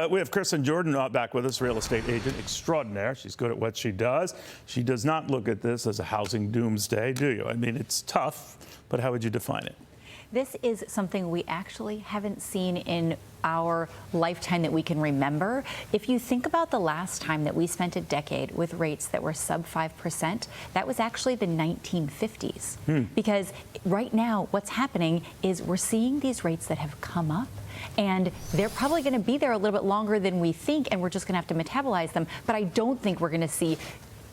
We have Kirsten Jordan back with us, real estate agent extraordinaire. She's good at what she does. She does not look at this as a housing doomsday, do you? I mean, it's tough, but how would you define it? This is something we actually haven't seen in our lifetime that we can remember. If you think about the last time that we spent a decade with rates that were sub 5%, that was actually the 1950s. Because right now, what's happening is we're seeing these rates that have come up, and they're probably going to be there a little bit longer than we think, and we're just going to have to metabolize them. But I don't think we're going to see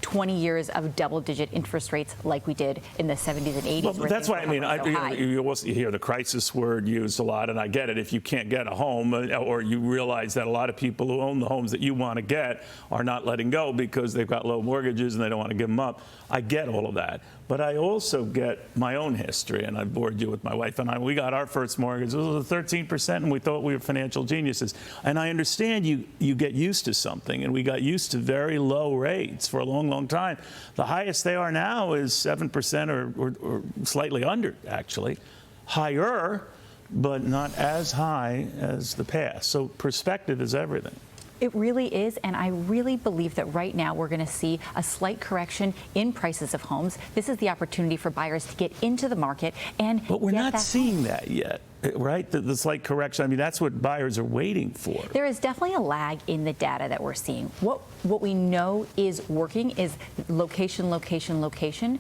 20 years of double-digit interest rates like we did in the 70s and 80s. Well, that's why, I mean, you hear the crisis word used a lot, and I get it. If you can't get a home, or you realize that a lot of people who own the homes that you want to get are not letting go because they've got low mortgages and they don't want to give them up. I get all of that. But I also get my own history, and I bored you with my wife and I. We got our first mortgage. It was 13%, and we thought we were financial geniuses. And I understand you get used to something, and we got used to very low rates for a long time. The highest they are now is 7% or slightly under, actually. Higher, but not as high as the past. So perspective is everything. It really is, and I really believe that right now we're going to see a slight correction in prices of homes. This is the opportunity for buyers to get into the market and But we're not seeing that yet, right? The slight correction, I mean, that's what buyers are waiting for. There is definitely a lag in the data that we're seeing. What we know is working is location, location, location.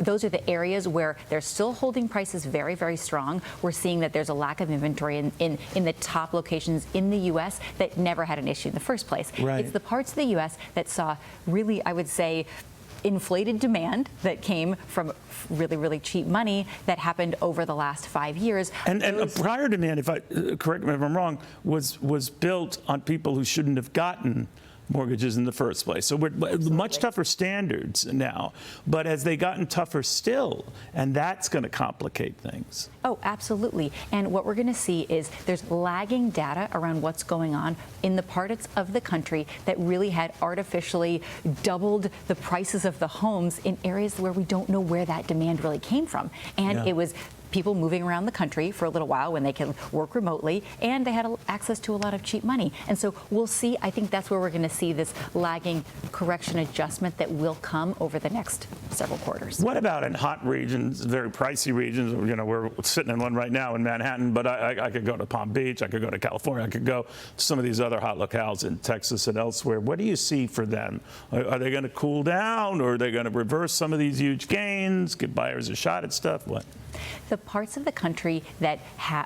Those are the areas where they're still holding prices very, very strong. We're seeing that there's a lack of inventory in the top locations in the U.S. that never had an issue in the first place. Right. It's the parts of the U.S. that saw really, I would say, inflated demand that came from really, really cheap money that happened over the last 5 years. And prior demand, if I correct me if I'm wrong, was built on people who shouldn't have gotten mortgages in the first place. So we're much tougher standards now, but as they gotten tougher still, and that's going to complicate things. Oh, absolutely. And what we're going to see is there's lagging data around what's going on in the parts of the country that really had artificially doubled the prices of the homes in areas where we don't know where that demand really came from. And it was people moving around the country for a little while when they can work remotely, and they had access to a lot of cheap money. And so we'll see, I think that's where we're going to see this lagging correction adjustment that will come over the next several quarters. What about in hot regions, very pricey regions? You know, we're sitting in one right now in Manhattan, but I could go to Palm Beach, I could go to California, I could go to some of these other hot locales in Texas and elsewhere. What do you see for them? Are they going to cool down, or are they going to reverse some of these huge gains, give buyers a shot at stuff? What? The parts of the country that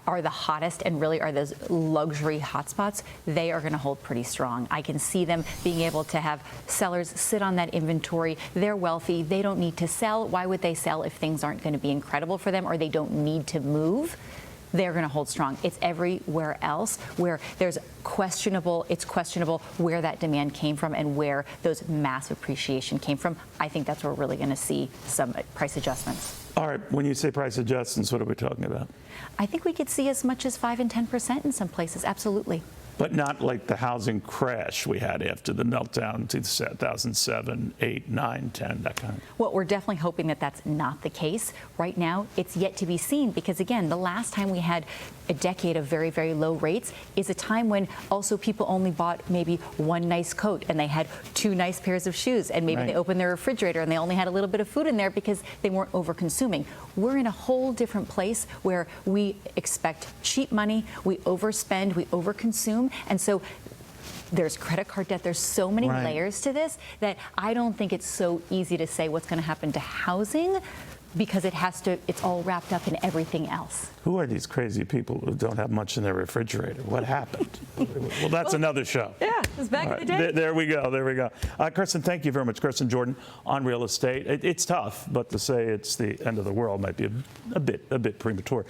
are the hottest and really are those luxury hotspots, they are going to hold pretty strong. I can see them being able to have sellers sit on that inventory. They're wealthy. They don't need to sell. Why would they sell if things aren't going to be incredible for them, or they don't need to move? They're going to hold strong. It's everywhere else where it's questionable where that demand came from and where those mass appreciation came from. I think that's where we're really going to see some price adjustments. All right, when you say price adjustments, what are we talking about? I think we could see as much as 5 and 10% in some places, absolutely. But not like the housing crash we had after the meltdown in 2007, 8, 9, 10, that kind of. Well, we're definitely hoping that that's not the case. Right now, it's yet to be seen because, again, the last time we had a decade of very, very low rates is a time when also people only bought maybe one nice coat and they had 2 nice pairs of shoes, and maybe they opened their refrigerator and they only had a little bit of food in there because they weren't over-consuming. We're in a whole different place where we expect cheap money, we overspend, we overconsume. And so there's credit card debt. There's so many layers to this that I don't think it's so easy to say what's going to happen to housing, because it's all wrapped up in everything else. Who are these crazy people who don't have much in their refrigerator? What happened? Well, that's another show. Yeah, it was back in the day. There we go. There we go. Kirsten, thank you very much. Kirsten Jordan on real estate. It's tough, but to say it's the end of the world might be a bit premature.